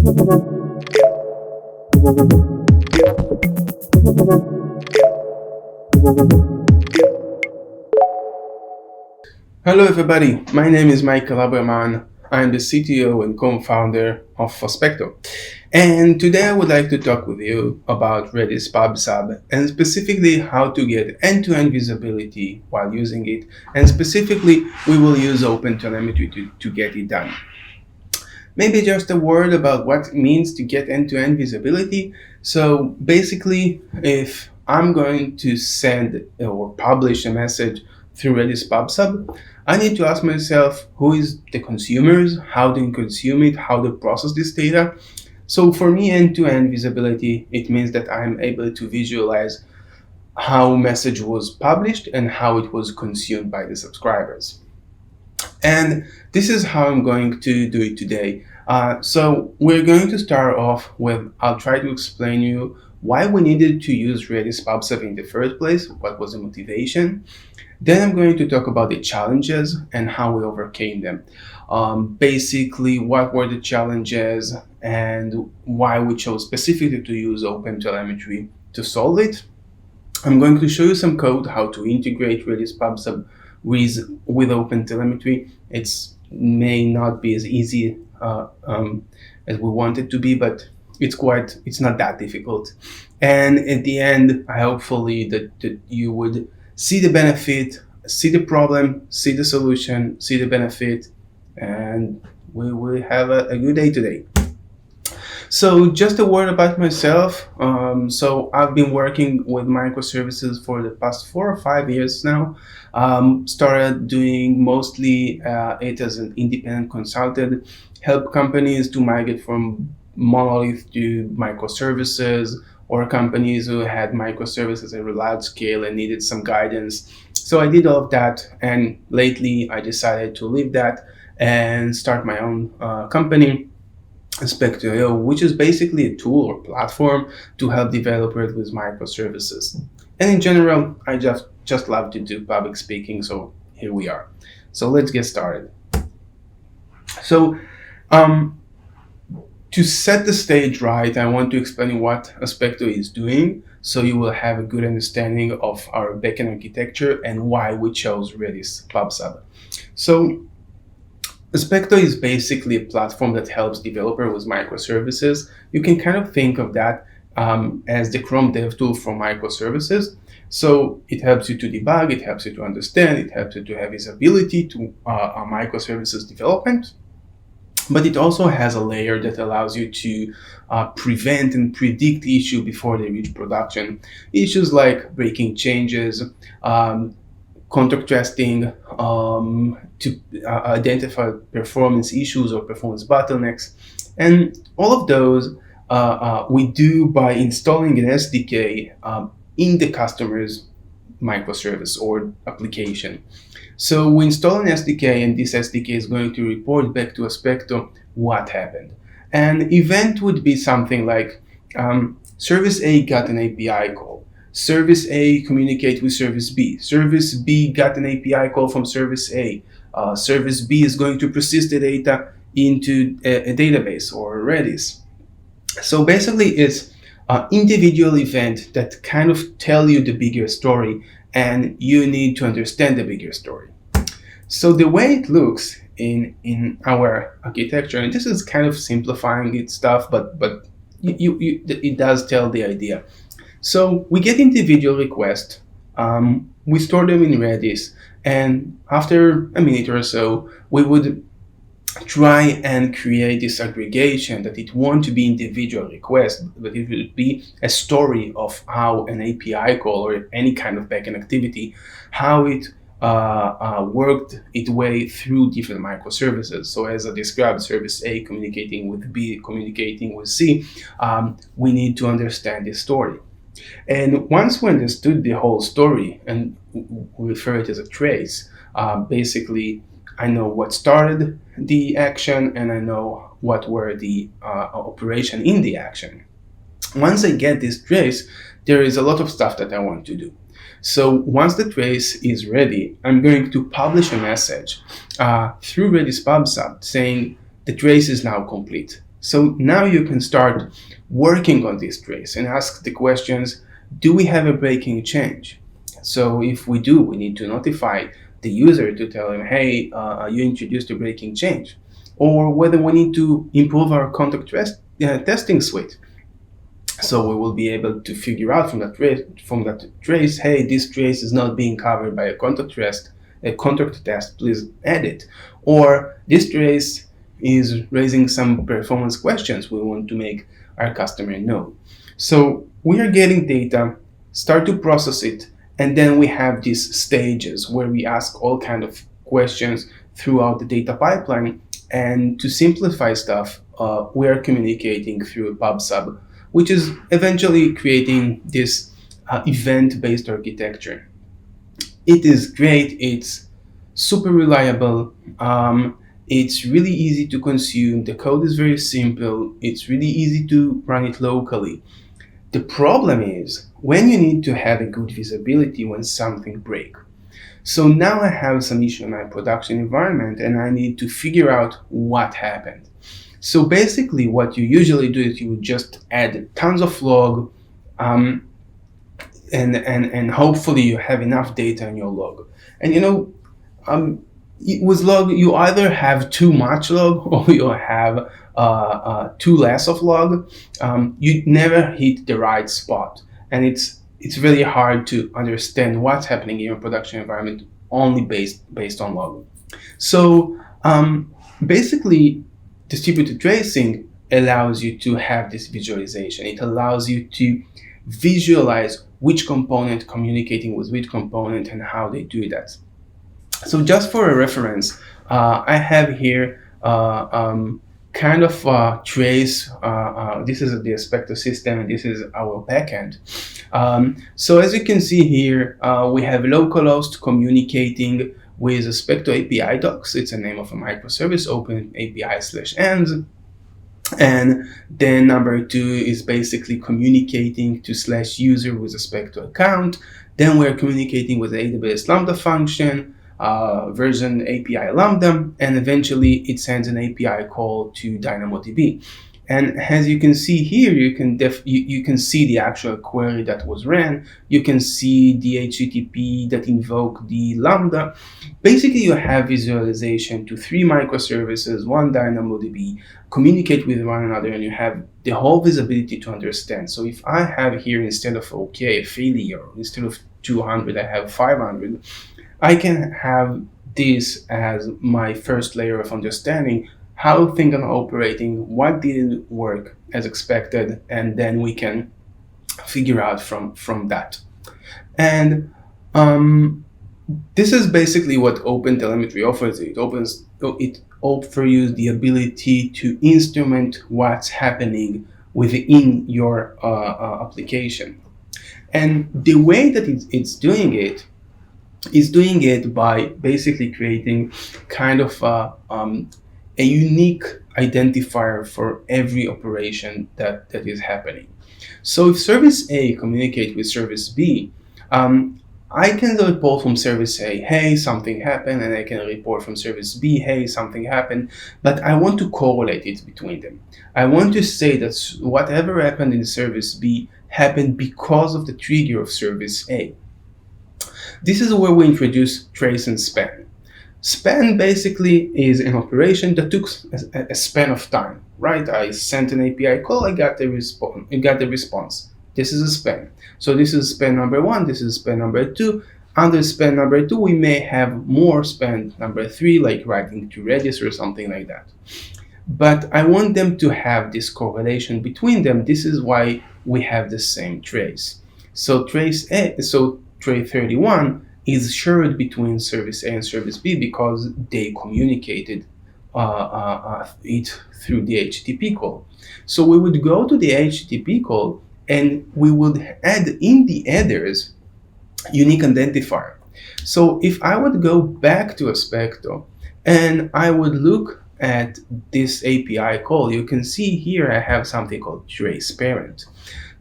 Hello everybody, my name is Haberman. I'm the CTO and co-founder of Aspecto. And today I would like to talk with you about Redis Pub sub and specifically how to get end-to-end visibility while using it. And specifically, we will use OpenTelemetry to get it done. Maybe just a word about what it means to get end-to-end visibility. So basically, if I'm going to send or publish a message through Redis Pub sub, I need to ask myself who is the consumers, how they consume it, how they process this data. So for me, end-to-end visibility, it means that I'm able to visualize how message was published and how it was consumed by the subscribers. And this is how I'm going to do it today. So we're going to start off with, I'll try to explain you why we needed to use Redis Pub sub in the first place, what was the motivation. Then I'm going to talk about the challenges and how we overcame them. Basically, what were the challenges and why we chose specifically to use OpenTelemetry to solve it. I'm going to show you some code how to integrate Redis Pub sub with OpenTelemetry. It may not be as easy as we want it to be, but it's not that difficult. And at the end, hopefully that you would see the benefit, see the problem, see the solution, see the benefit, and we will have a good day today. So just a word about myself. So I've been working with microservices for the past 4 or 5 years now. Started doing mostly it as an independent consultant, help companies to migrate from monolith to microservices, or companies who had microservices at a large scale and needed some guidance. So I did all of that, and lately I decided to leave that and start my own company, Aspecto, which is basically a tool or platform to help developers with microservices. And in general, I just love to do public speaking, so here we are. So let's get started. So to set the stage right, I want to explain what Aspecto is doing, so you will have a good understanding of our backend architecture and why we chose Redis Pub sub. So Aspecto is basically a platform that helps developers with microservices. You can kind of think of that as the Chrome dev tool for microservices. So it helps you to debug, it helps you to understand, it helps you to have visibility to microservices development. But it also has a layer that allows you to prevent and predict issues before they reach production. Issues like breaking changes, contract testing, to identify performance issues or performance bottlenecks. And all of those we do by installing an SDK in the customer's microservice or application. So we install an SDK, and this SDK is going to report back to Aspecto what happened. An event would be something like service A got an API call. Service A communicate with service B. Service B got an API call from service A. Service B is going to persist the data into a database or Redis. So basically, it's an individual event that kind of tell you the bigger story, and you need to understand the bigger story. So the way it looks in our architecture, and this is kind of simplifying it stuff, but it does tell the idea. So we get individual requests, we store them in Redis, and after a minute or so, we would try and create this aggregation that it won't be individual requests, but it will be a story of how an API call or any kind of backend activity, how it worked its way through different microservices. So as I described, service A communicating with B, communicating with C, we need to understand this story. And once we understood the whole story, and we refer it as a trace, basically I know what started the action and I know what were the operation in the action. Once I get this trace, there is a lot of stuff that I want to do. So once the trace is ready, I'm going to publish a message through Redis Pub sub saying the trace is now complete. So now you can start working on this trace and ask the questions, do we have a breaking change? So if we do, we need to notify the user to tell him, hey, you introduced a breaking change. Or whether we need to improve our contact testing suite. So we will be able to figure out from that trace, hey, this trace is not being covered by a contact test, please add it. Or this trace is raising some performance questions we want to make our customer know. So we are getting data, start to process it, and then we have these stages where we ask all kind of questions throughout the data pipeline. And to simplify stuff, we are communicating through a pub sub, which is eventually creating this event-based architecture. It is great, it's super reliable, it's really easy to consume, the code is very simple, it's really easy to run it locally. The problem is when you need to have a good visibility when something breaks. So now I have some issue in my production environment and I need to figure out what happened. So basically what you usually do is you just add tons of log and hopefully you have enough data in your log. And with log, you either have too much log or you have too less of log. You never hit the right spot. And it's really hard to understand what's happening in your production environment only based on log. So basically, distributed tracing allows you to have this visualization. It allows you to visualize which component communicating with which component and how they do that. So just for a reference, I have here kind of trace. This is the Aspecto system, and this is our backend. So as you can see here, we have localhost communicating with Aspecto API docs. It's a name of a microservice, open API/ends. And then number 2 is basically communicating to /user with Aspecto account. Then we're communicating with the AWS Lambda function, version API Lambda, and eventually it sends an API call to DynamoDB. And as you can see here, you can see the actual query that was ran. You can see the HTTP that invoked the Lambda. Basically, you have visualization to 3 microservices, 1 DynamoDB, communicate with one another, and you have the whole visibility to understand. So if I have here, instead of a failure, instead of 200, I have 500, I can have this as my first layer of understanding how things are operating, what didn't work as expected, and then we can figure out from that. And this is basically what OpenTelemetry offers. It offers you the ability to instrument what's happening within your application. And the way that it's doing it is doing it by basically creating kind of a unique identifier for every operation that is happening. So if service A communicates with service B, I can report from service A, hey, something happened, and I can report from service B, hey, something happened, but I want to correlate it between them. I want to say that whatever happened in service B happened because of the trigger of service A. This is where we introduce trace and span. Span basically is an operation that took a span of time, right? I sent an API call, I got the response. This is a span. So this is span number 1, this is span number 2. Under span number 2, we may have more span number 3, like writing to Redis or something like that. But I want them to have this correlation between them. This is why we have the same trace. So trace 31 is shared between service A and service B because they communicated it through the HTTP call. So we would go to the HTTP call and we would add in the headers unique identifier. So if I would go back to Aspecto and I would look at this API call, you can see here I have something called trace parent.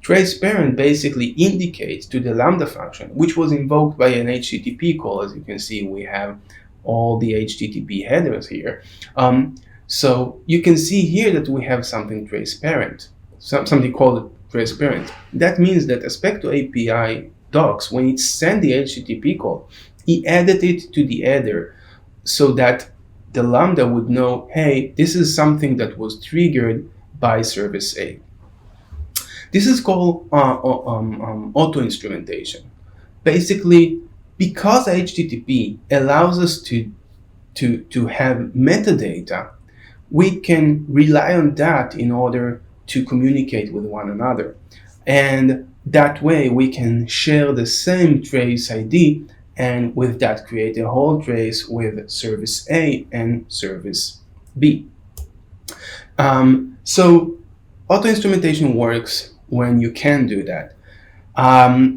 Trace parent basically indicates to the Lambda function, which was invoked by an HTTP call. As you can see, we have all the HTTP headers here. So you can see here that we have something transparent, something called transparent. That means that Aspecto API docs, when it sent the HTTP call, it added it to the header so that the Lambda would know, hey, this is something that was triggered by service A. This is called auto-instrumentation. Basically, because HTTP allows us to have metadata, we can rely on that in order to communicate with one another. And that way we can share the same trace ID, and with that create a whole trace with service A and service B. So auto-instrumentation works when you can do that.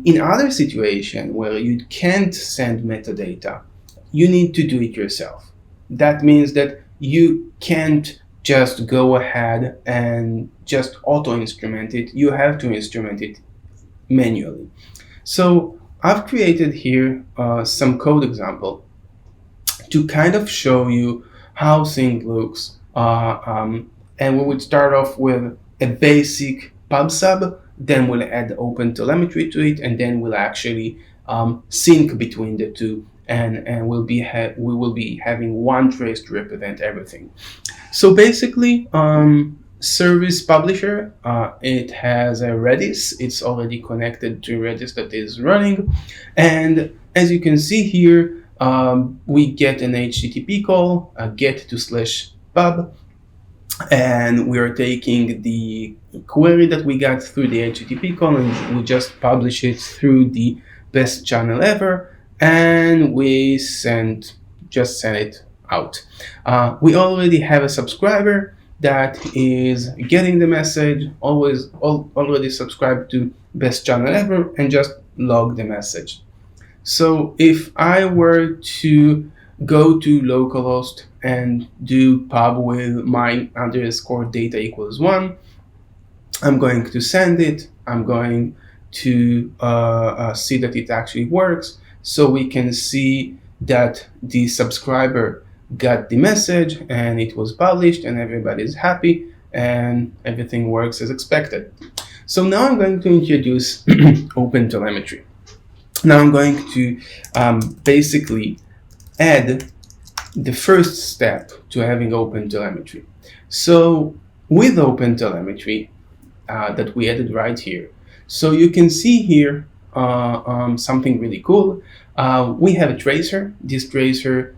In other situations where you can't send metadata, you need to do it yourself. That means that you can't just go ahead and just auto-instrument it. You have to instrument it manually. So I've created here some code example to kind of show you how things looks. And we would start off with a basic pub sub, then we'll add OpenTelemetry to it, and then we'll actually sync between the two, and we will be having one trace to represent everything. So basically, service publisher, it has a Redis. It's already connected to Redis that is running, and as you can see here, we get an HTTP call, get to /pub, and we are taking the query that we got through the HTTP call and we just publish it through the best channel ever, and we just send it out. We already have a subscriber that is getting the message, already subscribed to best channel ever, and just log the message. So if I were to go to localhost and do pub with my _ data equals 1, I'm going to send it. I'm going to see that it actually works. So we can see that the subscriber got the message and it was published and everybody's happy and everything works as expected. So now I'm going to introduce OpenTelemetry. Now I'm going to basically add the first step to having OpenTelemetry. So with OpenTelemetry that we added right here, so you can see here something really cool. We have a tracer. This tracer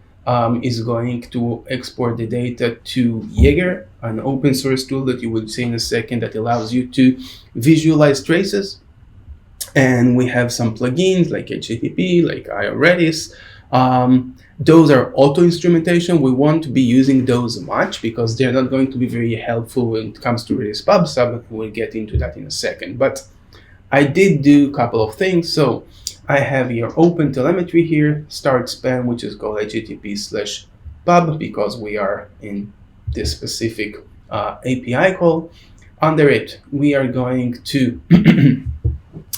is going to export the data to Jaeger, an open source tool that you will see in a second that allows you to visualize traces. And we have some plugins like HTTP, like iRedis. Those are auto-instrumentation. We won't be using those much because they're not going to be very helpful when it comes to Redis Pub sub. We'll get into that in a second. But I did do a couple of things. So I have here OpenTelemetry here, start span, which is called HTTP/pub because we are in this specific API call. Under it, we are going to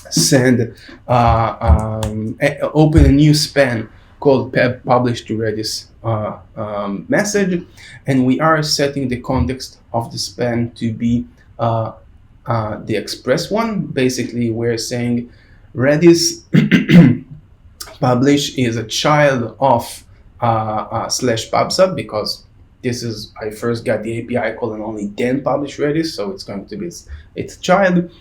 send open a new span called publish to Redis message, and we are setting the context of the span to be the express one. Basically, we're saying Redis publish is a child of /pub sub because this is I first got the API call and only then publish Redis, so it's going to be its child.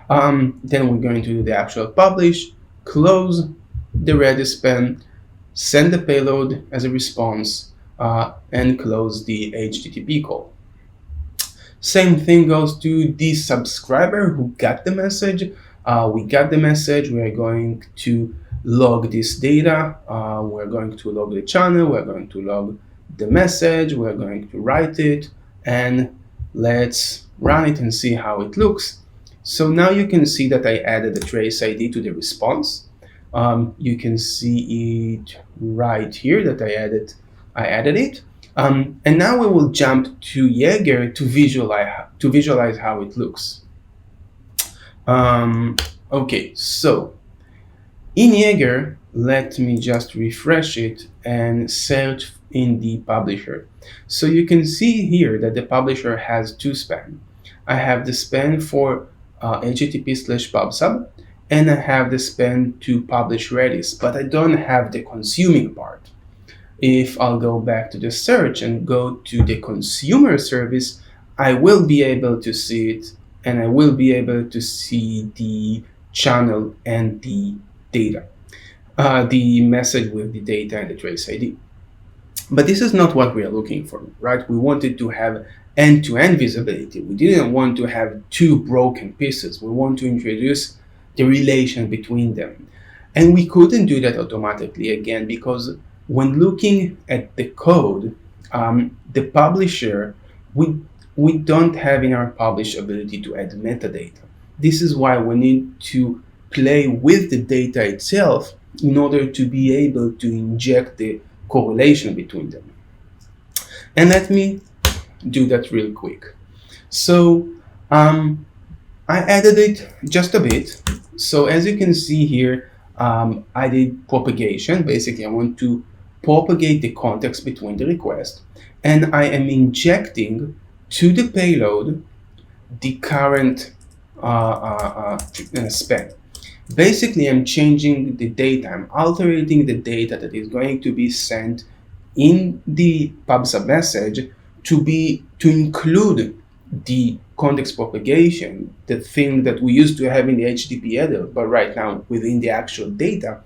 Then we're going to do the actual publish, close the Redis span, send the payload as a response, and close the HTTP call. Same thing goes to the subscriber who got the message. We got the message. We are going to log this data. We're going to log the channel. We're going to log the message. We're going to write it, and let's run it and see how it looks. So now you can see that I added a trace ID to the response. You can see it right here that I added it. And now we will jump to Jaeger to visualize how it looks. Okay, so in Jaeger, let me just refresh it and search in the publisher. So you can see here that the publisher has two span. I have the span for http/pubsub, and I have the span to publish Redis, but I don't have the consuming part. If I'll go back to the search and go to the consumer service, I will be able to see it, and I will be able to see the channel and the data, the message with the data and the trace ID. But this is not what we are looking for, right? We wanted to have end-to-end visibility. We didn't want to have two broken pieces. We want to introduce the relation between them. And we couldn't do that automatically again, because when looking at the code, the publisher, we don't have in our publish ability to add metadata. This is why we need to play with the data itself in order to be able to inject the correlation between them. And let me do that real quick. So I added it just a bit. So as you can see here, I did propagation. Basically, I want to propagate the context between the request, and I am injecting to the payload the current span. Basically, I'm changing the data. I'm altering the data that is going to be sent in the PubSub message to include the context propagation, the thing that we used to have in the HTTP header, but right now within the actual data.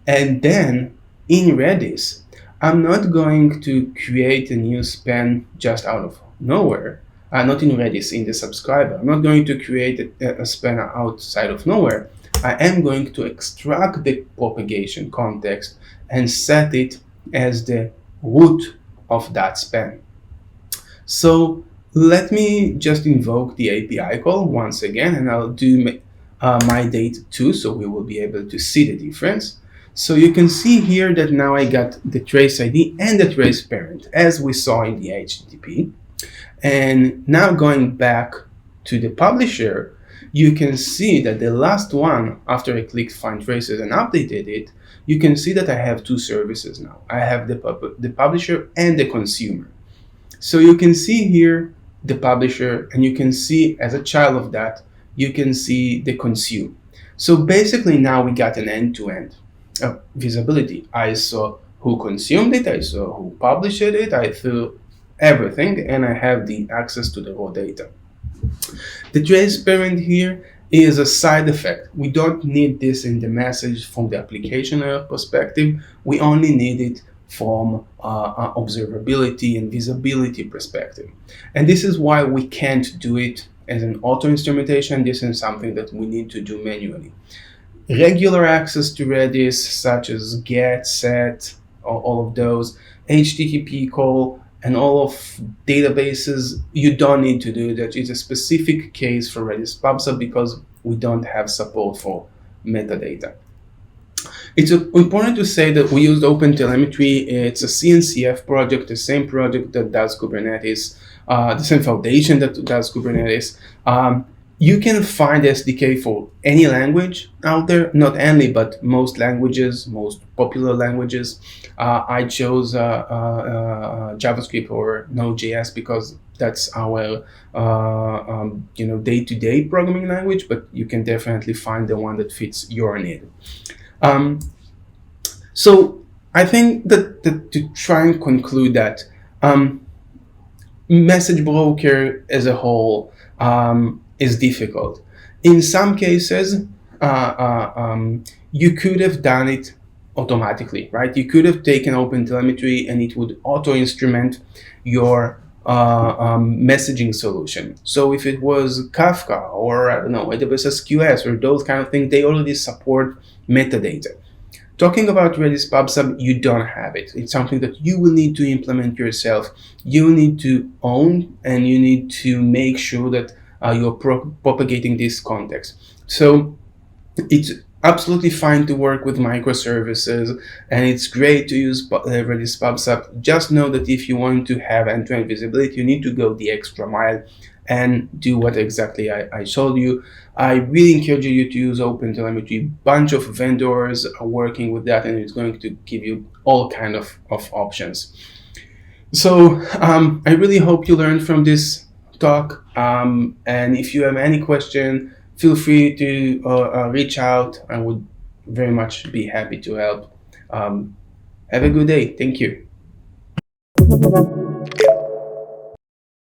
And then in Redis, I'm not going to create a new span just out of nowhere. Not in Redis, in the subscriber. I'm not going to create a span outside of nowhere. I am going to extract the propagation context and set it as the root of that span. So let me just invoke the API call once again, and I'll do my date too, so we will be able to see the difference. So you can see here that now I got the trace ID and the trace parent, as we saw in the HTTP. And now going back to the publisher, you can see that the last one, after I clicked find traces and updated it, you can see that I have two services now. I have the publisher and the consumer. So you can see here the publisher, and you can see as a child of that, you can see the consume. So basically now we got an end-to-end visibility. I saw who consumed it, I saw who published it, I saw everything, and I have the access to the raw data. The trace parent here is a side effect. We don't need this in the message from the application perspective. We only need it from observability and visibility perspective. And this is why we can't do it as an auto instrumentation. This is something that we need to do manually. Regular access to Redis, such as get, set, all of those, HTTP call, and all of databases, you don't need to do that. It's a specific case for Redis PubSub because we don't have support for metadata. It's important to say that we used OpenTelemetry. It's a CNCF project, the same project that does Kubernetes, the same foundation that does Kubernetes. You can find SDK for any language out there, not only, but most languages, most popular languages. I chose JavaScript or Node.js because that's our day-to-day programming language, but you can definitely find the one that fits your need. So I think that to try and conclude that message broker as a whole is difficult. In some cases, you could have done it automatically, right? You could have taken OpenTelemetry and it would auto-instrument your messaging solution. So if it was Kafka or, I don't know, AWS SQS or those kind of things, they already support metadata. Talking about Redis PubSub, you don't have it. It's something that you will need to implement yourself. You need to own, and you need to make sure that you're propagating this context. So it's absolutely fine to work with microservices, and it's great to use Redis PubSub. Just know that if you want to have end-to-end visibility, you need to go the extra mile and do what exactly I showed you. I really encourage you to use OpenTelemetry. A bunch of vendors are working with that, and it's going to give you all kind of options. So I really hope you learned from this talk. And if you have any question, feel free to reach out. I would very much be happy to help. Have a good day. Thank you.